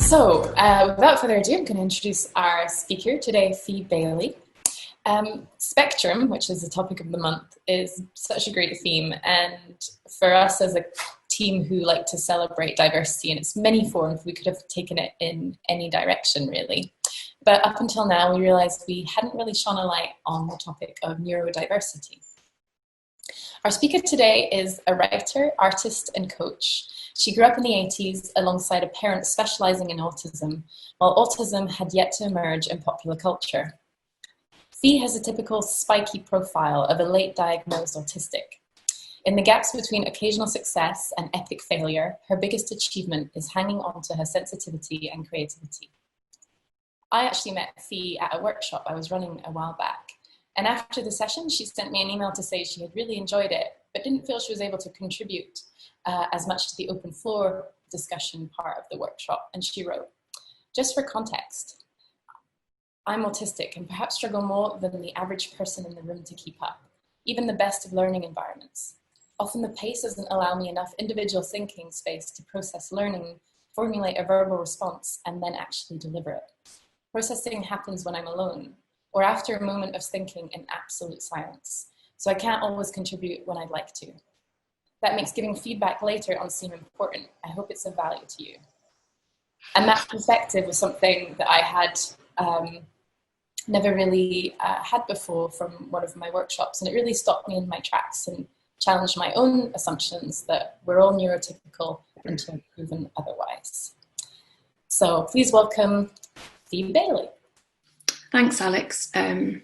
Without further ado, I'm going to introduce our speaker today, Fee Bailey. Spectrum, which is the topic of the month, is such a great theme, and for us as a team who like to celebrate diversity in its many forms, we could have taken it in any direction, really. But up until now, we realized we hadn't really shone a light on the topic of neurodiversity. Our speaker today is a writer, artist, and coach. She grew up in the 80s alongside a parent specializing in autism, while autism had yet to emerge in popular culture. Fee has a typical spiky profile of a late diagnosed autistic. In the gaps between occasional success and epic failure, her biggest achievement is hanging on to her sensitivity and creativity. I actually met Fee at a workshop I was running a while back. And after the session, she sent me an email to say she had really enjoyed it, but didn't feel she was able to contribute as much to the open floor discussion part of the workshop. And she wrote, "Just for context, I'm autistic and perhaps struggle more than the average person in the room to keep up, even the best of learning environments. Often the pace doesn't allow me enough individual thinking space to process learning, formulate a verbal response, and then actually deliver it. Processing happens when I'm alone, or after a moment of thinking in absolute silence, so I can't always contribute when I'd like to. That makes giving feedback later on seem important. I hope it's of value to you." And that perspective was something that I had never really had before from one of my workshops, and it really stopped me in my tracks and challenged my own assumptions that we're all neurotypical until proven otherwise. So please welcome Fee Bailey. Thanks, Alex. I'm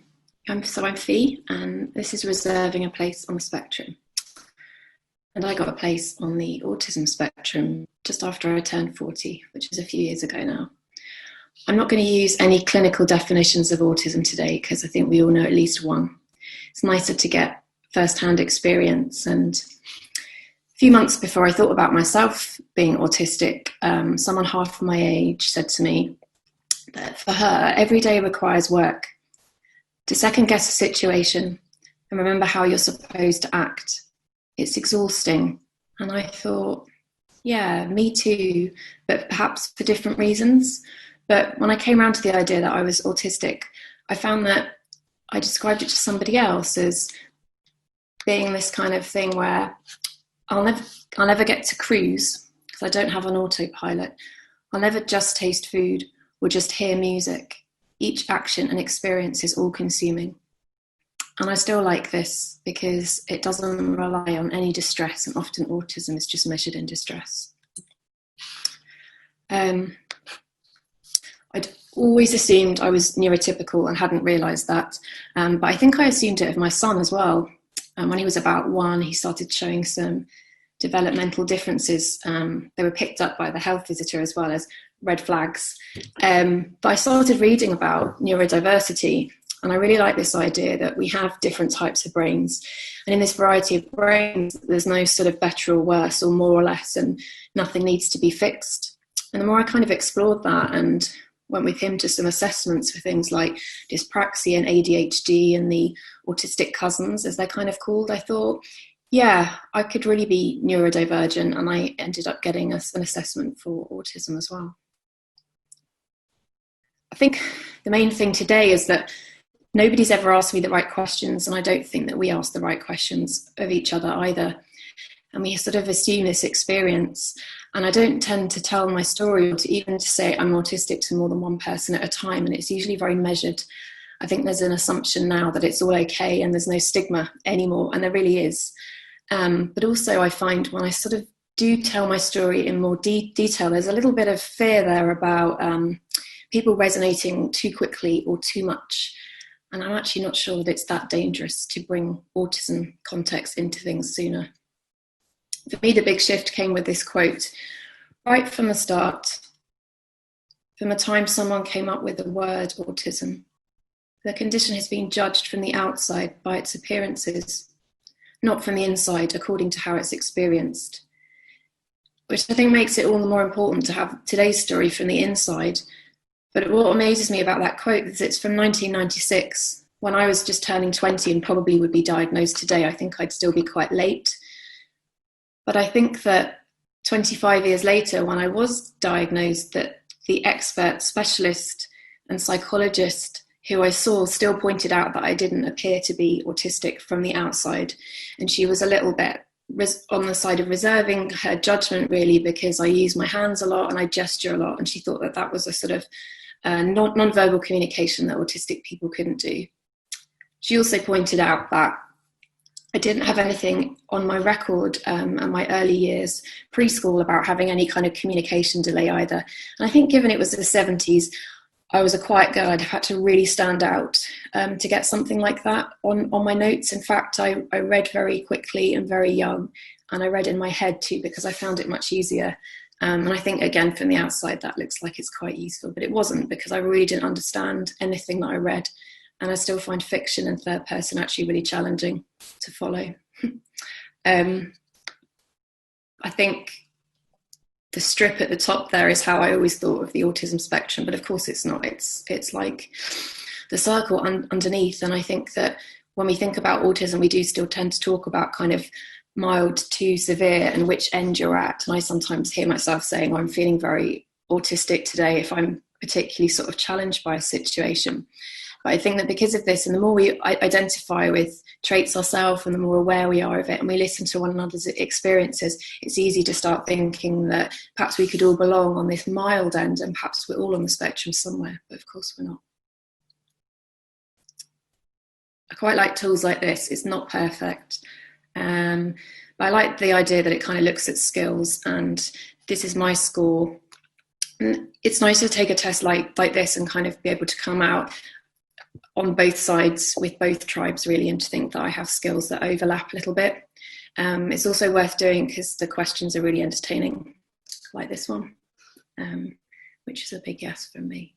Fee, and this is Reserving a Place on the Spectrum. And I got a place on the autism spectrum just after I turned 40, which is a few years ago now. I'm not going to use any clinical definitions of autism today because I think we all know at least one. It's nicer to get first-hand experience. And a few months before I thought about myself being autistic, someone half my age said to me that for her, every day requires work to second-guess a situation and remember how you're supposed to act. It's exhausting. And I thought, yeah, me too, but perhaps for different reasons. But when I came around to the idea that I was autistic, I found that I described it to somebody else as being this kind of thing where I'll never get to cruise because I don't have an autopilot. I'll never just taste food or just hear music. Each action and experience is all-consuming. And I still like this because it doesn't rely on any distress, and often autism is just measured in distress. I'd always assumed I was neurotypical and hadn't realised that, but I think I assumed it of my son as well. When he was about 1, he started showing some developmental differences. They were picked up by the health visitor as well as red flags. But I started reading about neurodiversity, and I really like this idea that we have different types of brains. And in this variety of brains, there's no sort of better or worse or more or less, and nothing needs to be fixed. And the more I kind of explored that and went with him to some assessments for things like dyspraxia and ADHD and the autistic cousins, as they're kind of called, I thought, yeah, I could really be neurodivergent, and I ended up getting an assessment for autism as well. I think the main thing today is that nobody's ever asked me the right questions, and I don't think that we ask the right questions of each other either. And we sort of assume this experience. And I don't tend to tell my story or to even to say I'm autistic to more than one person at a time. And it's usually very measured. I think there's an assumption now that it's all okay and there's no stigma anymore. And there really is. But also I find when I sort of do tell my story in more detail, there's a little bit of fear there about people resonating too quickly or too much. And I'm actually not sure that it's that dangerous to bring autism context into things sooner. For me, the big shift came with this quote, right from the start, from the time someone came up with the word autism. The condition has been judged from the outside by its appearances, not from the inside according to how it's experienced, which I think makes it all the more important to have today's story from the inside. But what amazes me about that quote is it's from 1996, when I was just turning 20 and probably would be diagnosed today. I think I'd still be quite late. But I think that 25 years later, when I was diagnosed, that the expert specialist and psychologist who I saw still pointed out that I didn't appear to be autistic from the outside. And she was a little bit on the side of reserving her judgment, really, because I use my hands a lot and I gesture a lot. And she thought that that was a sort of non-verbal communication that autistic people couldn't do. She also pointed out that I didn't have anything on my record at my early years, preschool, about having any kind of communication delay either. And I think given it was the 70s, I was a quiet girl. I'd have had to really stand out to get something like that on my notes. In fact, I read very quickly and very young, and I read in my head too because I found it much easier. And I think, again, from the outside, that looks like it's quite useful, but it wasn't, because I really didn't understand anything that I read. And I still find fiction in third person actually really challenging to follow. I think the strip at the top there is how I always thought of the autism spectrum, but of course it's not. It's like the circle underneath. And I think that when we think about autism, we do still tend to talk about kind of mild to severe and which end you're at. And I sometimes hear myself saying, I'm feeling very autistic today if I'm particularly sort of challenged by a situation. But I think that because of this, and the more we identify with traits ourselves and the more aware we are of it and we listen to one another's experiences, it's easy to start thinking that perhaps we could all belong on this mild end and perhaps we're all on the spectrum somewhere, but of course we're not. I quite like tools like this. It's not perfect. But I like the idea that it kind of looks at skills, and this is my score. And it's nice to take a test like this and kind of be able to come out on both sides with both tribes, really, and to think that I have skills that overlap a little bit. It's also worth doing because the questions are really entertaining, like this one, which is a big yes from me.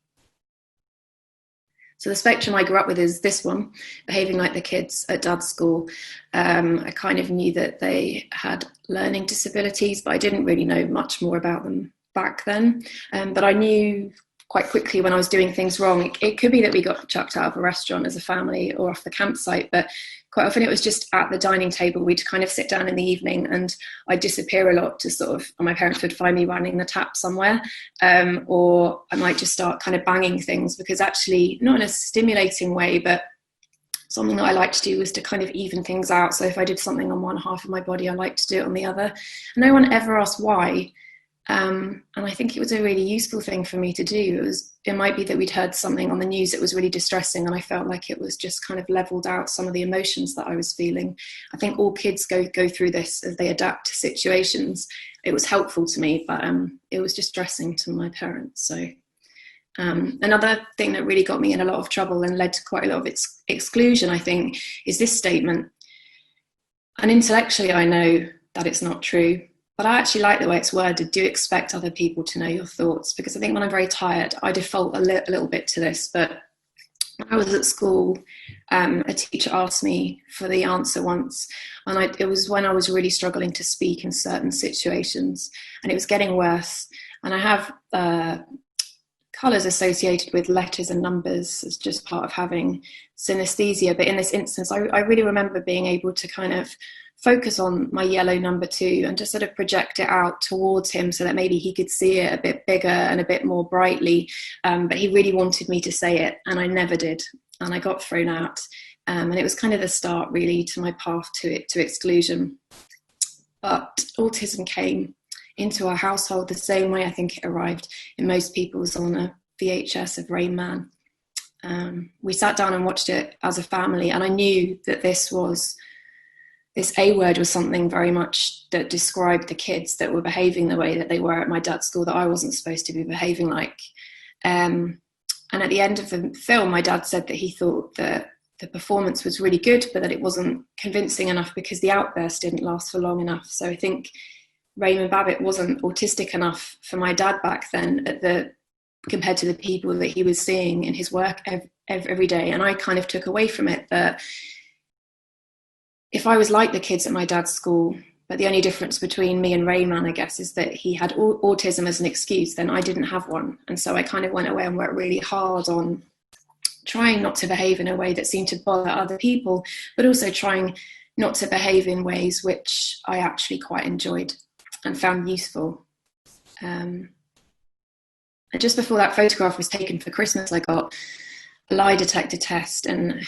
So the spectrum I grew up with is this one, behaving like the kids at Dad's school. I kind of knew that they had learning disabilities, but I didn't really know much more about them back then. But I knew quite quickly when I was doing things wrong. It could be that we got chucked out of a restaurant as a family or off the campsite, but quite often it was just at the dining table. We'd kind of sit down in the evening and I'd disappear a lot to sort of, my parents would find me running the tap somewhere, or I might just start kind of banging things, because actually, not in a stimulating way, but something that I liked to do was to kind of even things out. So if I did something on one half of my body, I liked to do it on the other. And no one ever asked why. And I think it was a really useful thing for me to do. It might be that we'd heard something on the news that was really distressing, and I felt like it was just kind of leveled out some of the emotions that I was feeling. I think all kids go through this as they adapt to situations. It was helpful to me, but it was distressing to my parents. So another thing that really got me in a lot of trouble and led to quite a lot of exclusion, I think, is this statement. And intellectually, I know that it's not true, but I actually like the way it's worded. Do expect other people to know your thoughts, because I think when I'm very tired, I default a little bit to this. But when I was at school, a teacher asked me for the answer once, and it was when I was really struggling to speak in certain situations, and it was getting worse. And I have colours associated with letters and numbers as just part of having synesthesia. But in this instance, I really remember being able to kind of focus on my yellow number 2 and just sort of project it out towards him so that maybe he could see it a bit bigger and a bit more brightly. But he really wanted me to say it, and I never did. And I got thrown out. And it was kind of the start, really, to my path to exclusion. But autism came into our household the same way I think it arrived in most people's, on a VHS of Rain Man. We sat down and watched it as a family, and I knew that this A word was something very much that described the kids that were behaving the way that they were at my dad's school, that I wasn't supposed to be behaving like. And at the end of the film, my dad said that he thought that the performance was really good, but that it wasn't convincing enough because the outburst didn't last for long enough. So I think Raymond Babbitt wasn't autistic enough for my dad back then compared to the people that he was seeing in his work every day. And I kind of took away from it that if I was like the kids at my dad's school, but the only difference between me and Rayman, I guess, is that he had autism as an excuse, then I didn't have one. And so I kind of went away and worked really hard on trying not to behave in a way that seemed to bother other people, but also trying not to behave in ways which I actually quite enjoyed and found useful. And just before that photograph was taken for Christmas, I got a lie detector test, and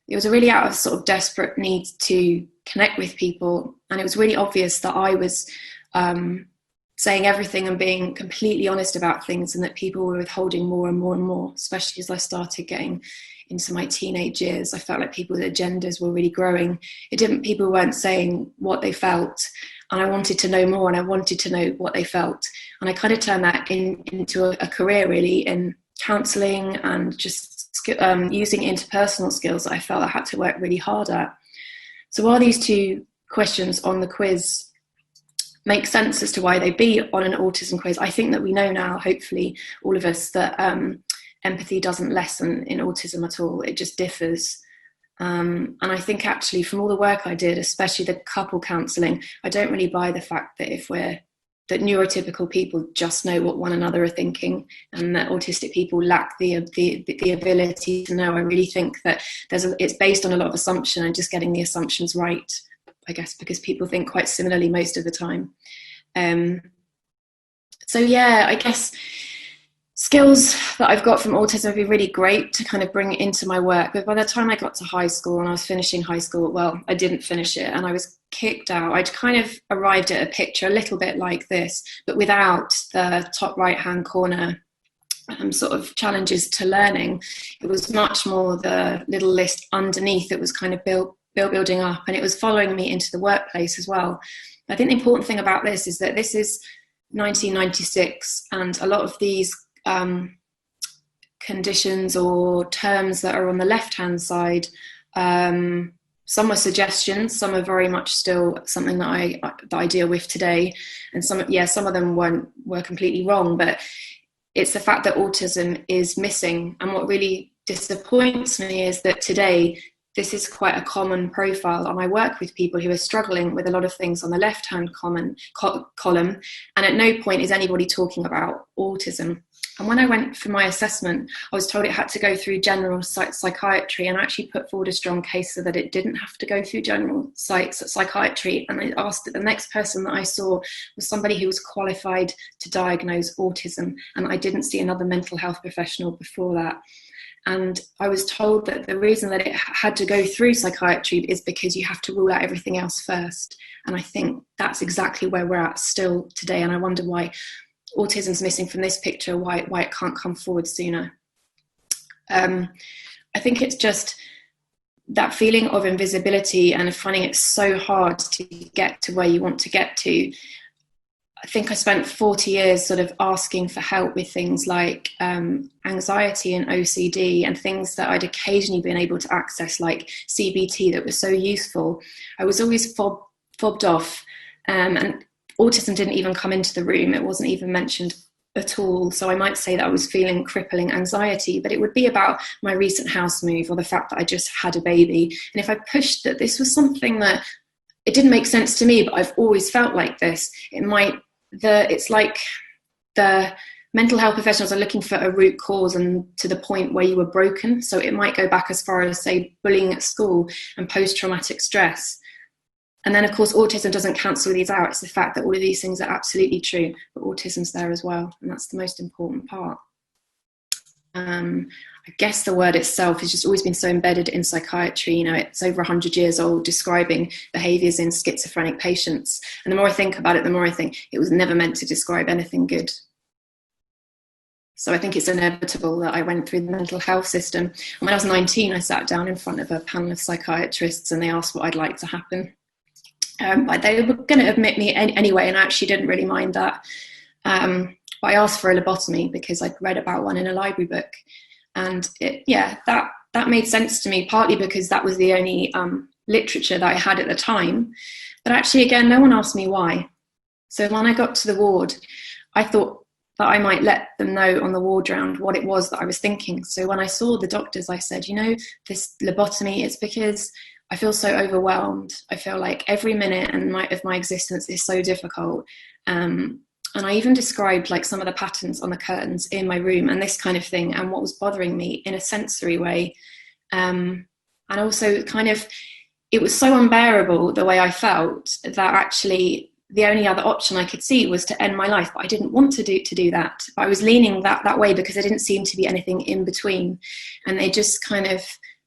it was a really out of sort of desperate need to connect with people. And it was really obvious that I was saying everything and being completely honest about things, and that people were withholding more and more and more, especially as I started getting into my teenage years. I felt like people's agendas were really growing. People weren't saying what they felt, and I wanted to know more, and I wanted to know what they felt. And I kind of turned that into a career, really, in counselling and just using interpersonal skills that I felt I had to work really hard at. So while these two questions on the quiz make sense as to why they'd be on an autism quiz, I think that we know now, hopefully all of us, that empathy doesn't lessen in autism at all. It just differs. And I think actually from all the work I did, especially the couple counselling, I don't really buy the fact that that neurotypical people just know what one another are thinking, and that autistic people lack the ability to know. I really think that it's based on a lot of assumption and just getting the assumptions right, I guess, because people think quite similarly most of the time. So yeah, I guess skills that I've got from autism would be really great to kind of bring into my work. But by the time I got to high school and I was finishing high school, well, I didn't finish it and I was kicked out. I'd kind of arrived at a picture a little bit like this, but without the top right-hand corner sort of challenges to learning. It was much more the little list underneath that was kind of building up, and it was following me into the workplace as well. I think the important thing about this is that this is 1996, and a lot of these conditions or terms that are on the left-hand side, some are suggestions, some are very much still something that I deal with today, and some of them were completely wrong, but it's the fact that autism is missing. And what really disappoints me is that today this is quite a common profile, and I work with people who are struggling with a lot of things on the left-hand column, and at no point is anybody talking about autism. And when I went for my assessment, I was told it had to go through general psychiatry, and I actually put forward a strong case so that it didn't have to go through general psychiatry. And I asked that the next person that I saw was somebody who was qualified to diagnose autism, and I didn't see another mental health professional before that. And I was told that the reason that it had to go through psychiatry is because you have to rule out everything else first. And I think that's exactly where we're at still today. And I wonder why autism's missing from this picture, why it can't come forward sooner. I think it's just that feeling of invisibility and finding it so hard to get to where you want to get to. I think I spent 40 years sort of asking for help with things like anxiety and OCD, and things that I'd occasionally been able to access, like CBT, that was so useful. I was always fobbed off, and autism didn't even come into the room. It wasn't even mentioned at all. So I might say that I was feeling crippling anxiety, but it would be about my recent house move or the fact that I just had a baby. And if I pushed that this was something that it didn't make sense to me, but I've always felt like this, it's like the mental health professionals are looking for a root cause and to the point where you were broken. So it might go back as far as, say, bullying at school and post-traumatic stress. And then, of course, autism doesn't cancel these out. It's the fact that all of these things are absolutely true, but autism's there as well, and that's the most important part. I guess the word itself has just always been so embedded in psychiatry. You know, it's over 100 years old, describing behaviours in schizophrenic patients. And the more I think about it, the more I think it was never meant to describe anything good. So I think it's inevitable that I went through the mental health system. And when I was 19, I sat down in front of a panel of psychiatrists, and they asked what I'd like to happen. They were going to admit me anyway, and I actually didn't really mind that. But I asked for a lobotomy because I'd read about one in a library book. And that made sense to me, partly because that was the only literature that I had at the time. But actually, again, no one asked me why. So when I got to the ward, I thought that I might let them know on the ward round what it was that I was thinking. So when I saw the doctors, I said, this lobotomy, it's because I feel so overwhelmed. I feel like every minute of my existence is so difficult. And I even described like some of the patterns on the curtains in my room and this kind of thing, and what was bothering me in a sensory way. And also kind of, it was so unbearable the way I felt that actually the only other option I could see was to end my life, but I didn't want to do that. But I was leaning that way because there didn't seem to be anything in between. And they just kind of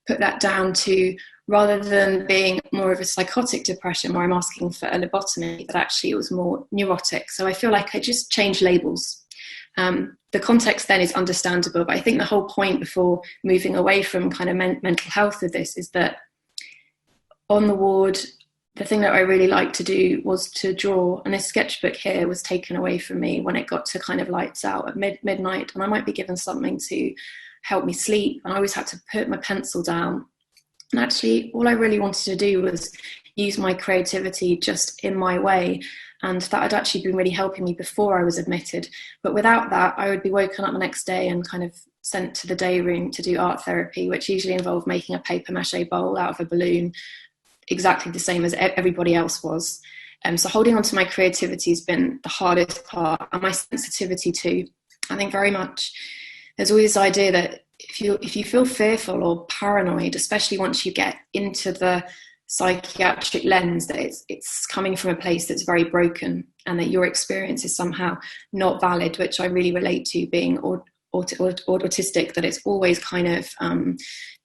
put that down to, rather than being more of a psychotic depression where I'm asking for a lobotomy, but actually it was more neurotic. So I feel like I just changed labels. The context then is understandable, but I think the whole point before moving away from kind of mental health of this is that on the ward, the thing that I really liked to do was to draw, and this sketchbook here was taken away from me when it got to kind of lights out at midnight, and I might be given something to help me sleep, and I always had to put my pencil down. And actually, all I really wanted to do was use my creativity just in my way, and that had actually been really helping me before I was admitted. But without that, I would be woken up the next day and kind of sent to the day room to do art therapy, which usually involved making a paper mache bowl out of a balloon, exactly the same as everybody else was. So holding on to my creativity has been the hardest part, and my sensitivity too. I think very much there's always this idea that if you feel fearful or paranoid, especially once you get into the psychiatric lens, that it's coming from a place that's very broken and that your experience is somehow not valid, which I really relate to, being autistic, that it's always kind of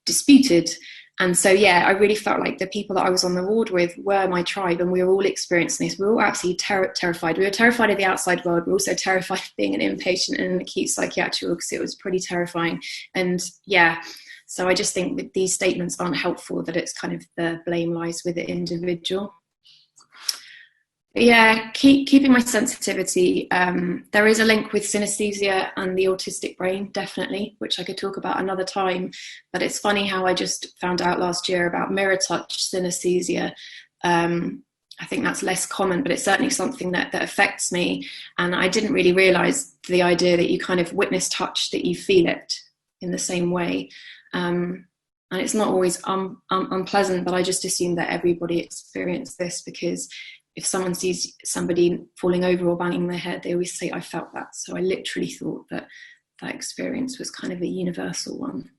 disputed. And so, yeah, I really felt like the people that I was on the ward with were my tribe, and we were all experiencing this. We were all absolutely terrified. We were terrified of the outside world. We were also terrified of being an inpatient in an acute psychiatric ward, because it was pretty terrifying. And yeah, so I just think that these statements aren't helpful, that it's kind of the blame lies with the individual. But yeah, keeping my sensitivity. There is a link with synesthesia and the autistic brain, definitely, which I could talk about another time. But it's funny how I just found out last year about mirror touch synesthesia. I think that's less common, but it's certainly something that affects me. And I didn't really realise the idea that you kind of witness touch, that you feel it in the same way. And it's not always unpleasant, but I just assumed that everybody experienced this, because if someone sees somebody falling over or banging their head, they always say, I felt that. So I literally thought that that experience was kind of a universal one.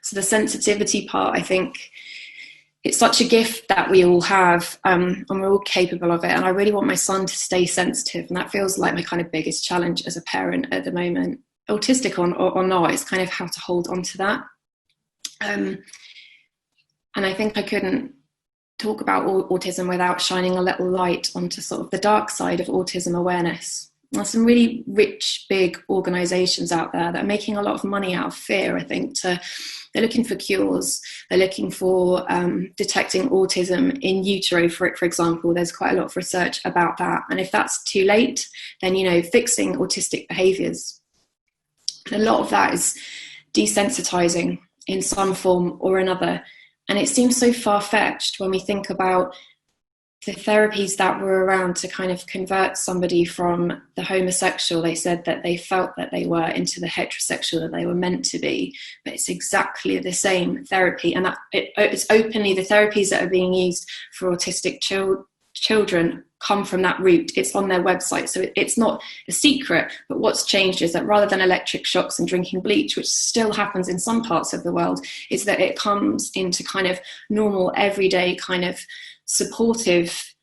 So the sensitivity part, I think it's such a gift that we all have, and we're all capable of it. And I really want my son to stay sensitive. And that feels like my kind of biggest challenge as a parent at the moment. Autistic or not, it's kind of how to hold on to that. And I think I couldn't talk about autism without shining a little light onto sort of the dark side of autism awareness. There's some really rich, big organisations out there that are making a lot of money out of fear, I think. They're looking for cures. They're looking for detecting autism in utero, for example. There's quite a lot of research about that. And if that's too late, then, fixing autistic behaviours. A lot of that is desensitising in some form or another. And it seems so far-fetched when we think about the therapies that were around to kind of convert somebody from the homosexual. They said that they felt that they were, into the heterosexual that they were meant to be. But it's exactly the same therapy. And it's openly, the therapies that are being used for autistic children come from that route. It's on their website, so it's not a secret. But what's changed is that rather than electric shocks and drinking bleach, which still happens in some parts of the world, is that it comes into kind of normal, everyday kind of supportive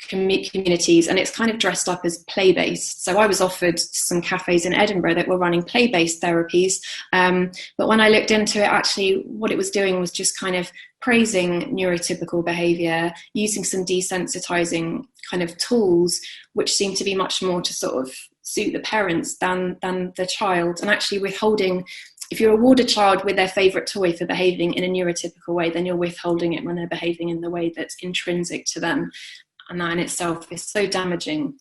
communities, and it's kind of dressed up as play-based. So I was offered some cafes in Edinburgh that were running play-based therapies, but when I looked into it, actually what it was doing was just kind of praising neurotypical behaviour, using some desensitizing kind of tools, which seemed to be much more to sort of suit the parents than the child, and actually withholding. If you reward a child with their favourite toy for behaving in a neurotypical way, then you're withholding it when they're behaving in the way that's intrinsic to them. And that in itself is so damaging.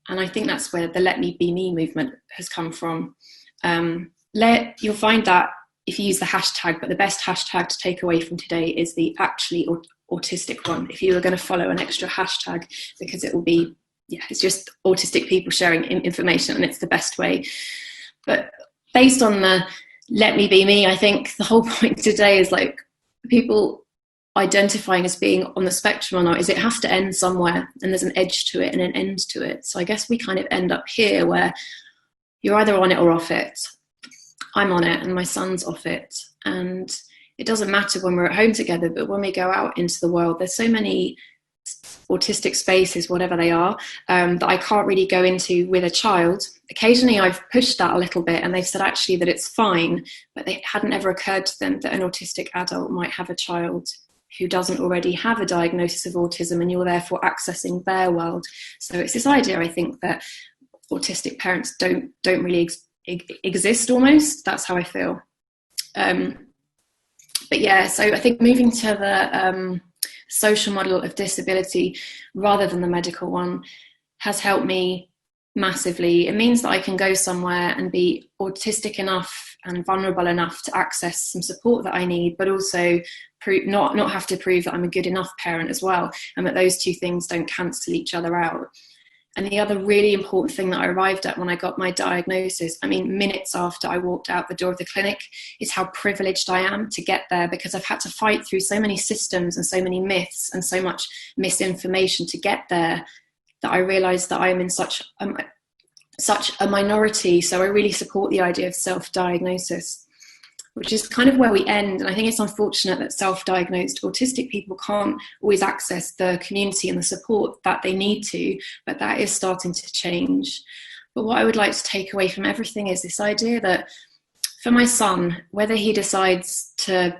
And I think that's where the Let Me Be Me movement has come from. You'll find that if you use the hashtag, but the best hashtag to take away from today is the actually autistic one. If you were going to follow an extra hashtag, because it will be, it's just autistic people sharing information, and it's the best way. But based on the Let Me Be Me, I think the whole point today is like people identifying as being on the spectrum or not, is it has to end somewhere, and there's an edge to it and an end to it. So I guess we kind of end up here where you're either on it or off it. I'm on it and my son's off it. And it doesn't matter when we're at home together, but when we go out into the world, there's so many autistic spaces, whatever they are, that I can't really go into with a child. Occasionally I've pushed that a little bit and they've said actually that it's fine, but it hadn't ever occurred to them that an autistic adult might have a child who doesn't already have a diagnosis of autism, and you're therefore accessing their world. So it's this idea, I think, that autistic parents don't really exist almost. That's how I feel. But yeah, so I think moving to the social model of disability rather than the medical one has helped me massively. It means that I can go somewhere and be autistic enough and vulnerable enough to access some support that I need, but also not have to prove that I'm a good enough parent as well, and that those two things don't cancel each other out. And the other really important thing that I arrived at when I got my diagnosis, I mean, minutes after I walked out the door of the clinic, is how privileged I am to get there, because I've had to fight through so many systems and so many myths and so much misinformation to get there, that I realised that I am in such a minority. So I really support the idea of self-diagnosis, which is kind of where we end. And I think it's unfortunate that self-diagnosed autistic people can't always access the community and the support that they need to, but that is starting to change. But what I would like to take away from everything is this idea that for my son, whether he decides to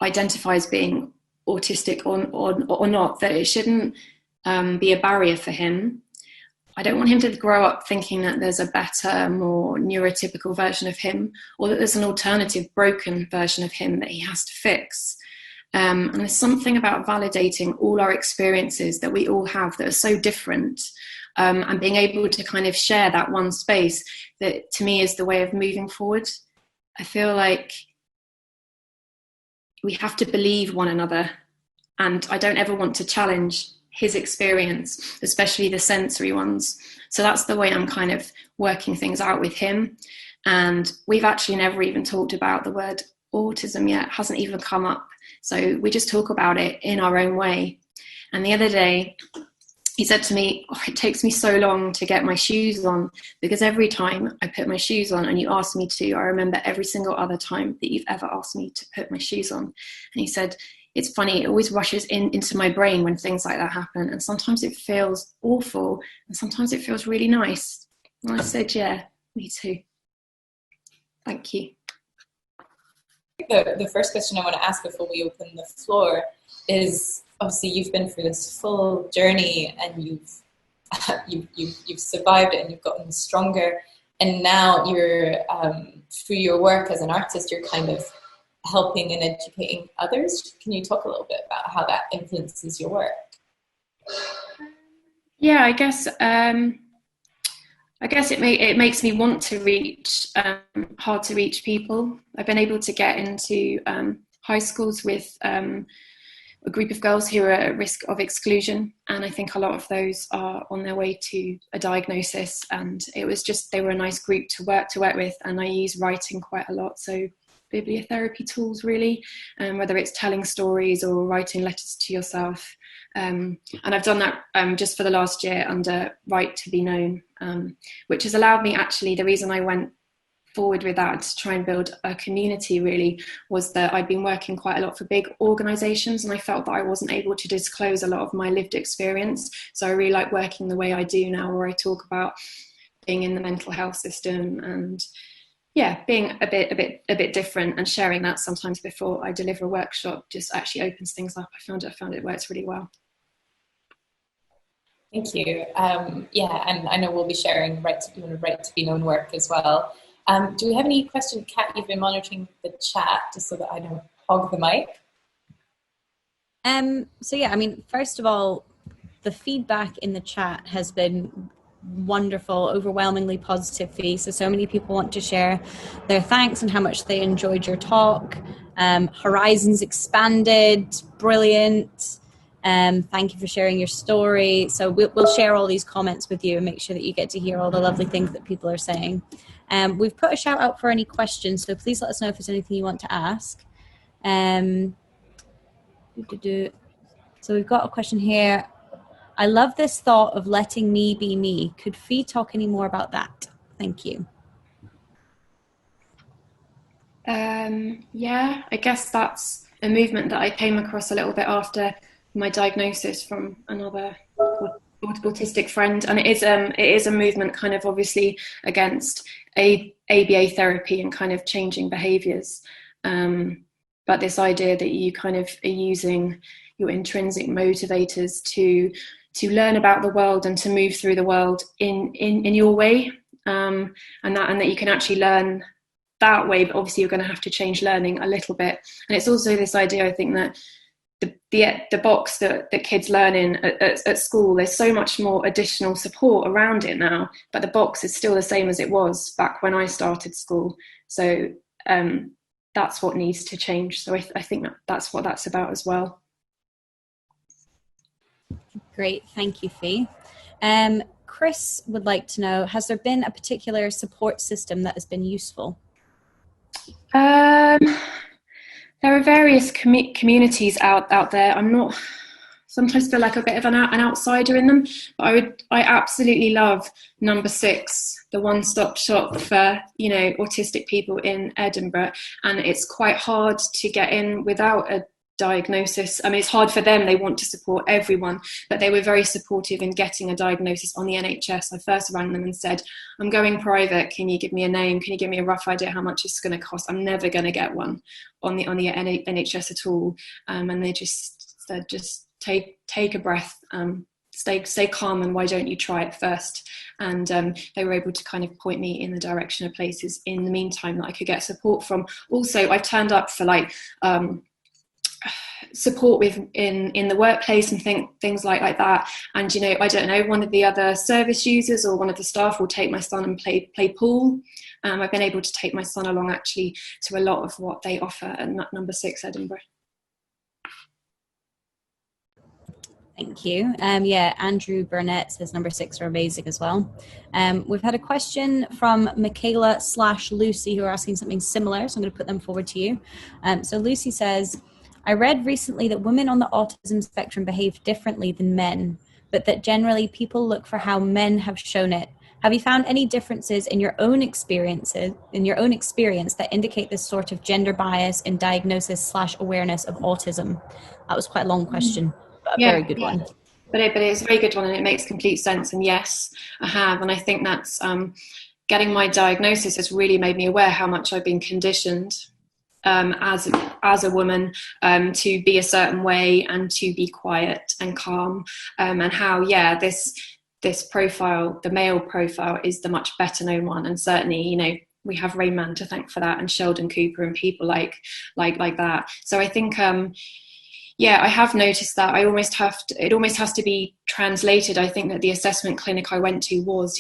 identify as being autistic or not, that it shouldn't be a barrier for him. I don't want him to grow up thinking that there's a better, more neurotypical version of him, or that there's an alternative broken version of him that he has to fix. And there's something about validating all our experiences that we all have that are so different, and being able to kind of share that one space, that to me is the way of moving forward. I feel like we have to believe one another, and I don't ever want to challenge his experience, especially the sensory ones. So that's the way I'm kind of working things out with him. And we've actually never even talked about the word autism yet, hasn't even come up. So we just talk about it in our own way. And the other day, he said to me, "Oh, it takes me so long to get my shoes on, because every time I put my shoes on and you ask me to, I remember every single other time that you've ever asked me to put my shoes on." And he said, "It's funny, it always rushes into my brain when things like that happen. And sometimes it feels awful and sometimes it feels really nice." And I said, "Yeah, me too." Thank you. The first question I want to ask before we open the floor is, obviously you've been through this full journey and you've survived it and you've gotten stronger, and now you're through your work as an artist, you're kind of helping and educating others. Can you talk a little bit about how that influences your work? Yeah, I guess it makes me want to reach hard to reach people. I've been able to get into high schools with a group of girls who are at risk of exclusion, and I think a lot of those are on their way to a diagnosis, and it was just, they were a nice group to work with, and I use writing quite a lot, so bibliotherapy tools really, whether it's telling stories or writing letters to yourself, and I've done that just for the last year under Right to Be Known, which has allowed me, actually the reason I went forward with that to try and build a community really was that I'd been working quite a lot for big organisations, and I felt that I wasn't able to disclose a lot of my lived experience. So I really like working the way I do now, where I talk about being in the mental health system and being a bit different, and sharing that sometimes before I deliver a workshop just actually opens things up. I found it works really well. Thank you. And I know we'll be sharing Right to Be Known work as well. Do we have any questions? Kat, you've been monitoring the chat just so that I don't hog the mic. First of all, the feedback in the chat has been wonderful, overwhelmingly positive. So many people want to share their thanks and how much they enjoyed your talk. Horizons expanded, brilliant. Thank you for sharing your story. So we'll share all these comments with you and make sure that you get to hear all the lovely things that people are saying. We've put a shout out for any questions, so please let us know if there's anything you want to ask. So we've got a question here. I love this thought of letting me be me. Could Fee talk any more about that? Thank you. I guess that's a movement that I came across a little bit after my diagnosis from another autistic friend, and it is a movement kind of obviously against ABA therapy and kind of changing behaviours, but this idea that you kind of are using your intrinsic motivators to learn about the world and to move through the world in your way, and that you can actually learn that way, but obviously you're going to have to change learning a little bit. And it's also this idea, I think, that the box that kids learn in at school, there's so much more additional support around it now, but the box is still the same as it was back when I started school. So that's what needs to change. So I think that's what that's about as well. Great, thank you, Fee. Chris would like to know, has there been a particular support system that has been useful? There are various communities out there. I'm not, sometimes feel like a bit of an outsider in them, but I absolutely love Number 6, the one-stop shop for, autistic people in Edinburgh. And it's quite hard to get in without a diagnosis. I mean, it's hard for them. They want to support everyone, but they were very supportive in getting a diagnosis on the NHS. I first rang them and said, I'm going private. Can you give me a name? Can you give me a rough idea how much it's going to cost? I'm never going to get one on the NHS at all. And they just said, just take a breath, stay calm, and why don't you try it first? And they were able to kind of point me in the direction of places in the meantime that I could get support from. Also, I've turned up for support with in the workplace and things like that, and I don't know, one of the other service users or one of the staff will take my son and play pool. I've been able to take my son along actually to a lot of what they offer at Number 6 Edinburgh. Thank you. Andrew Burnett says Number 6 are amazing as well. We've had a question from Michaela/Lucy who are asking something similar, so I'm going to put them forward to you. So Lucy says, I read recently that women on the autism spectrum behave differently than men, but that generally people look for how men have shown it. Have you found any differences in your own experience that indicate this sort of gender bias in diagnosis/awareness of autism? That was quite a long question, but a very good one. But it's a very good one, and it makes complete sense. And yes, I have. And I think that's getting my diagnosis has really made me aware how much I've been conditioned as a woman to be a certain way and to be quiet and calm, and how this profile, the male profile, is the much better known one. And certainly we have Rain Man to thank for that, and Sheldon Cooper and people like that. So I think I have noticed that it almost has to be translated. I think that the assessment clinic I went to was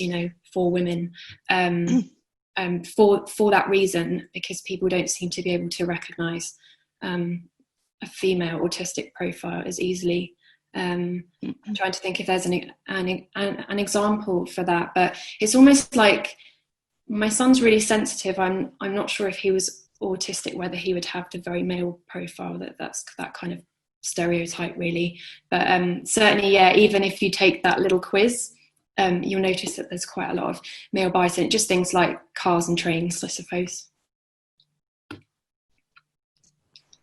for women, for that reason, because people don't seem to be able to recognise a female autistic profile as easily. I'm trying to think if there's an example for that, but it's almost like my son's really sensitive. I'm not sure if he was autistic whether he would have the very male profile that's that kind of stereotype really. But certainly, even if you take that little quiz, you'll notice that there's quite a lot of male bias in it, just things like cars and trains, I suppose.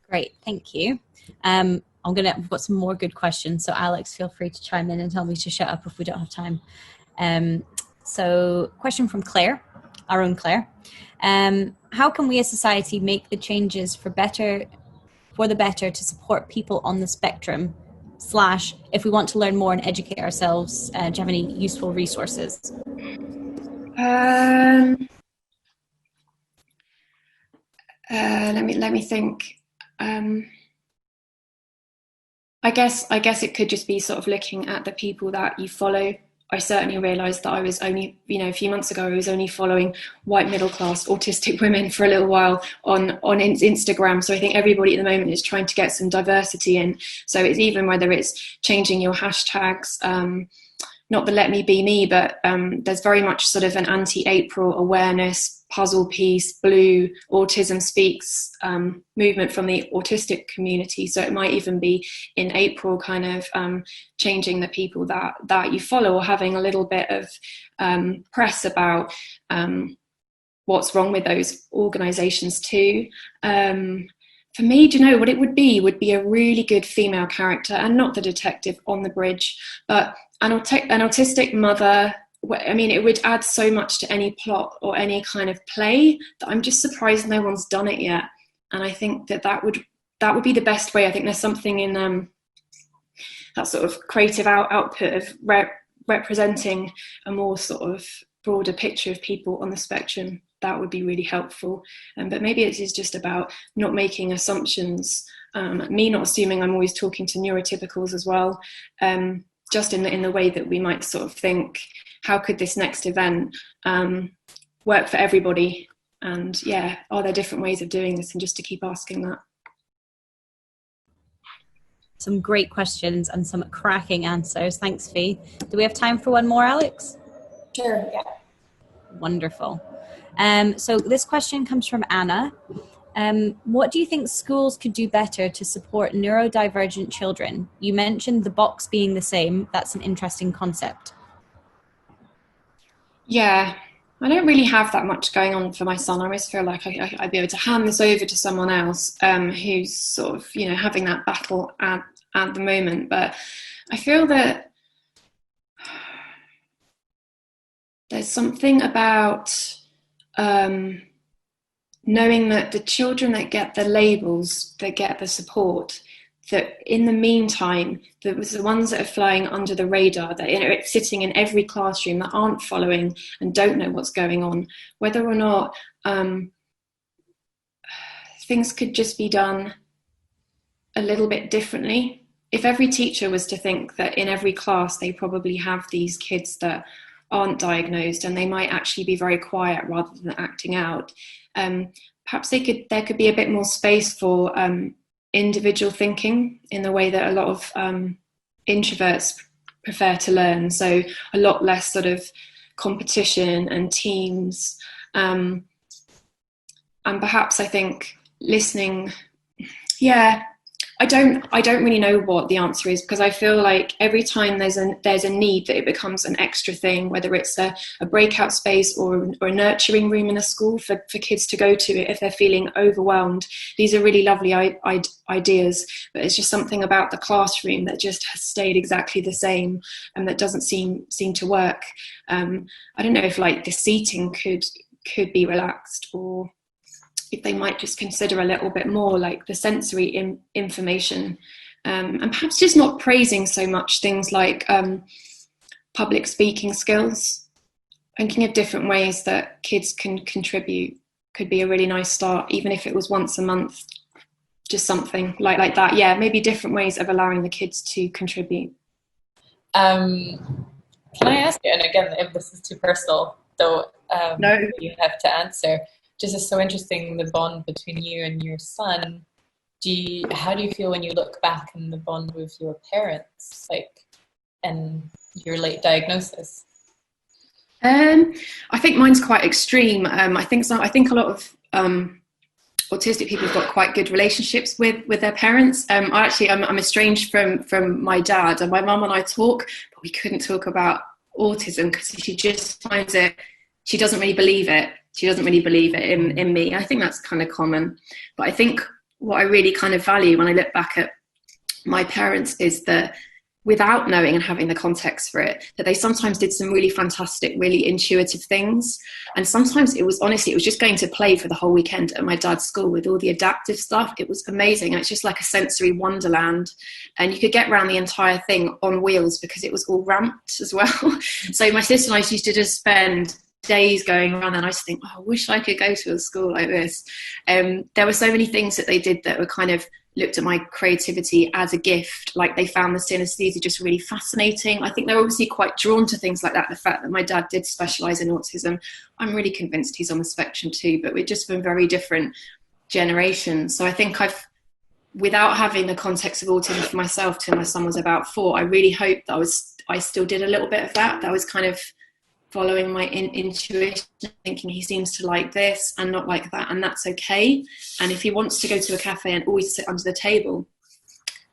Great, thank you. We've got some more good questions, so Alex, feel free to chime in and tell me to shut up if we don't have time. So question from Claire, our own Claire. How can we as society make the changes for the better to support people on the spectrum? / if we want to learn more and educate ourselves, do you have any useful resources? Let me think. I guess it could just be sort of looking at the people that you follow. I certainly realised that I was only, a few months ago, I was only following white middle class autistic women for a little while on Instagram. So I think everybody at the moment is trying to get some diversity in. So it's even whether it's changing your hashtags, not the Let Me Be Me, but there's very much sort of an anti-April awareness, puzzle piece, blue, autism speaks movement from the autistic community. So it might even be in April kind of changing the people that you follow, or having a little bit of press about what's wrong with those organisations too. For me, do you know what it would be? Would be a really good female character, and not the detective on the bridge, but an autistic mother. I mean, it would add so much to any plot or any kind of play that I'm just surprised no one's done it yet. And I think that would be the best way. I think there's something in that sort of creative output of representing a more sort of broader picture of people on the spectrum. That would be really helpful. But maybe it is just about not making assumptions, me not assuming I'm always talking to neurotypicals as well, just in the way that we might sort of think, how could this next event work for everybody? And yeah, are there different ways of doing this? And just to keep asking that. Some great questions and some cracking answers. Thanks, Fee. Do we have time for one more, Alex? Sure, yeah. Wonderful. So this question comes from Anna. What do you think schools could do better to support neurodivergent children? You mentioned the box being the same. That's an interesting concept. Yeah, I don't really have that much going on for my son. I always feel like I'd be able to hand this over to someone else who's sort of, having that battle at the moment. But I feel that there's something about knowing that the children that get the labels, that get the support, that in the meantime, the ones that are flying under the radar, that are sitting in every classroom, that aren't following and don't know what's going on, whether or not things could just be done a little bit differently. If every teacher was to think that in every class they probably have these kids that aren't diagnosed and they might actually be very quiet rather than acting out, perhaps there could be a bit more space for individual thinking in the way that a lot of introverts prefer to learn. So a lot less sort of competition and teams. And perhaps I think listening, I don't really know what the answer is, because I feel like every time there's a need, that it becomes an extra thing, whether it's a breakout space or a nurturing room in a school for kids to go to if they're feeling overwhelmed. These are really lovely ideas, but it's just something about the classroom that just has stayed exactly the same and that doesn't seem to work. I don't know if like the seating could be relaxed, or if they might just consider a little bit more like the sensory information, and perhaps just not praising so much things like public speaking skills. Thinking of different ways that kids can contribute could be a really nice start, even if it was once a month, just something like that. Yeah, maybe different ways of allowing the kids to contribute. Can I ask you, and again, if this is too personal, though, no, you have to answer. Just is so interesting, the bond between you and your son. How do you feel when you look back in the bond with your parents, like, and your late diagnosis? I think mine's quite extreme. I think a lot of autistic people have got quite good relationships with their parents. I'm estranged from my dad, and my mum and I talk, but we couldn't talk about autism because she just finds it. She doesn't really believe it. She doesn't really believe it in me. I think that's kind of common. But I think what I really kind of value when I look back at my parents is that without knowing and having the context for it, that they sometimes did some really fantastic, really intuitive things. And sometimes it was just going to play for the whole weekend at my dad's school with all the adaptive stuff. It was amazing. And it's just like a sensory wonderland. And you could get around the entire thing on wheels because it was all ramped as well. So my sister and I used to just spend days going around, and I just think, I wish I could go to a school like this. There were so many things that they did that were kind of looked at my creativity as a gift. Like they found the synesthesia just really fascinating. I think they're obviously quite drawn to things like that. The fact that my dad did specialise in autism, I'm really convinced he's on the spectrum too, but we're just from very different generations. So I think without having the context of autism for myself till my son was about 4, I really hope that I still did a little bit of that. That was kind of following my intuition, thinking he seems to like this and not like that, and that's okay. And if he wants to go to a cafe and always sit under the table,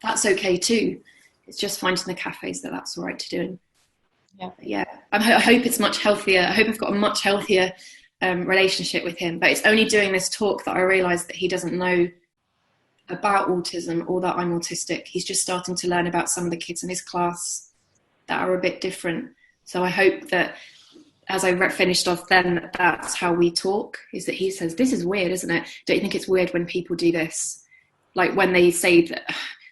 that's okay too. It's just finding the cafes that's all right to do. Yeah, I hope it's much healthier. I hope I've got a much healthier relationship with him. But it's only doing this talk that I realised that he doesn't know about autism or that I'm autistic. He's just starting to learn about some of the kids in his class that are a bit different. So I hope that as I finished off then, that's how we talk, is that he says, this is weird, isn't it? Don't you think it's weird when people do this? Like when they say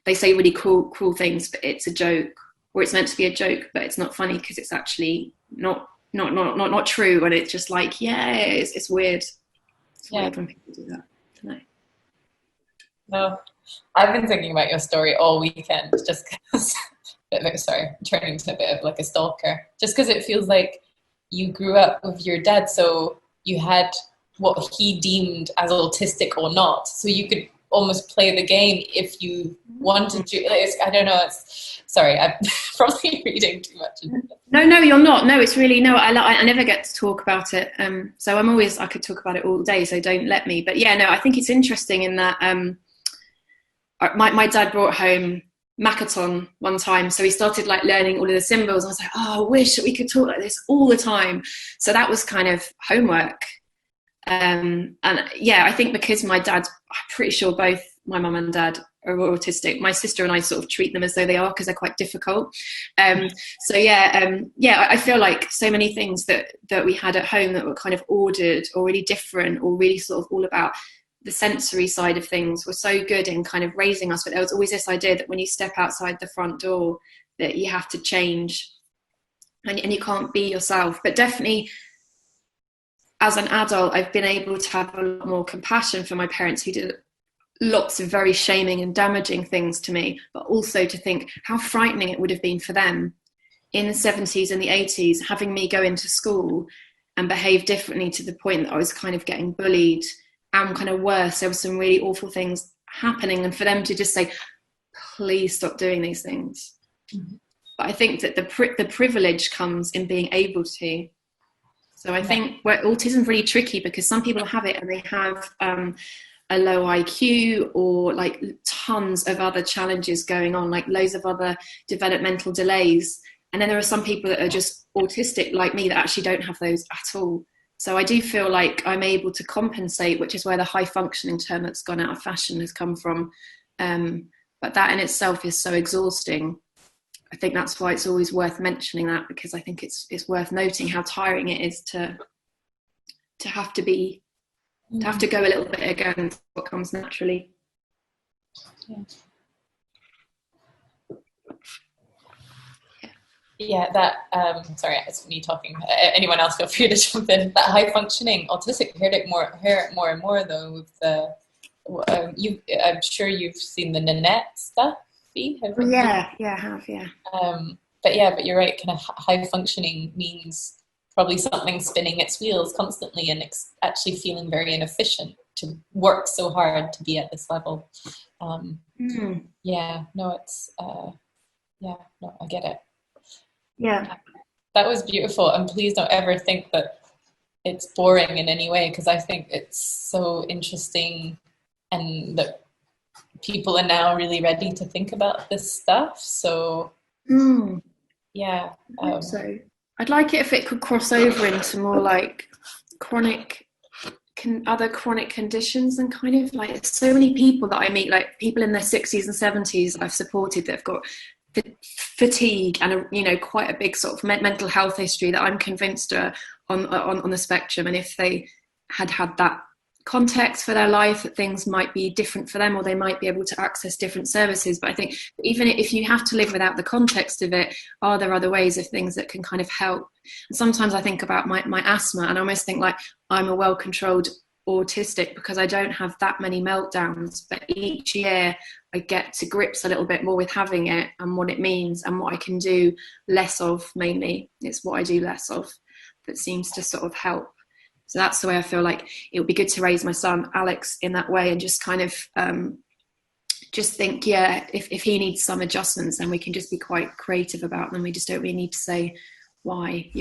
really cruel things, but it's a joke, or it's meant to be a joke, but it's not funny because it's actually not true. And it's just like, yeah, it's weird. It's weird when people do that. I don't know. No, I've been thinking about your story all weekend, just because, sorry, turning to a bit of like a stalker, just because it feels like you grew up with your dad, so you had what he deemed as autistic or not, so you could almost play the game if you wanted to. I don't know, sorry, I'm probably reading too much. No, you're not. No, it's really, no, I never get to talk about it. So I could talk about it all day, so don't let me. But yeah, no, I think it's interesting in that my dad brought home Makaton one time, so he started like learning all of the symbols. I was like, oh, I wish that we could talk like this all the time. So that was kind of homework. And yeah, I think because my dad, I'm pretty sure both my mum and dad are autistic. My sister and I sort of treat them as though they are, because they're quite difficult. So yeah, I feel like so many things that we had at home that were kind of ordered or really different or really sort of all about the sensory side of things were so good in kind of raising us. But there was always this idea that when you step outside the front door that you have to change and you can't be yourself. But definitely as an adult, I've been able to have a lot more compassion for my parents, who did lots of very shaming and damaging things to me, but also to think how frightening it would have been for them in the 70s and the 80s, having me go into school and behave differently to the point that I was kind of getting bullied and kind of worse. There were some really awful things happening, and for them to just say, please stop doing these things. Mm-hmm. But I think that the privilege comes in being able to. So I think where autism is really tricky, because some people have it and they have a low IQ or like tons of other challenges going on, like loads of other developmental delays. And then there are some people that are just autistic like me that actually don't have those at all. So I do feel like I'm able to compensate, which is where the high functioning term that's gone out of fashion has come from. But that in itself is so exhausting. I think that's why it's always worth mentioning that, because I think it's worth noting how tiring it is to have to go a little bit against what comes naturally. Yeah, that, sorry, it's me talking. Anyone else feel free to jump in. That high functioning autistic, hear it more and more though with the, I'm sure you've seen the Nanette stuff. Yeah, I have, yeah. But you're right, kind of high functioning means probably something spinning its wheels constantly and actually feeling very inefficient to work so hard to be at this level. Yeah, no, it's, I get it. Yeah. That was beautiful. And please don't ever think that it's boring in any way, because I think it's so interesting and that people are now really ready to think about this stuff. So, yeah. So I'd like it if it could cross over into more like other chronic conditions, and kind of like so many people that I meet, like people in their 60s and 70s I've supported that have got fatigue and quite a big sort of mental health history that I'm convinced are on the spectrum. And if they had that context for their life, that things might be different for them, or they might be able to access different services. But I think even if you have to live without the context of it, are there other ways of things that can kind of help? And sometimes I think about my asthma, and I almost think like I'm a well-controlled autistic because I don't have that many meltdowns, but each year I get to grips a little bit more with having it and what it means and what I can do less of. Mainly it's what I do less of that seems to sort of help. So that's the way I feel like it would be good to raise my son Alex in that way, and just kind of just think, if he needs some adjustments, then we can just be quite creative about them. We just don't really need to say why.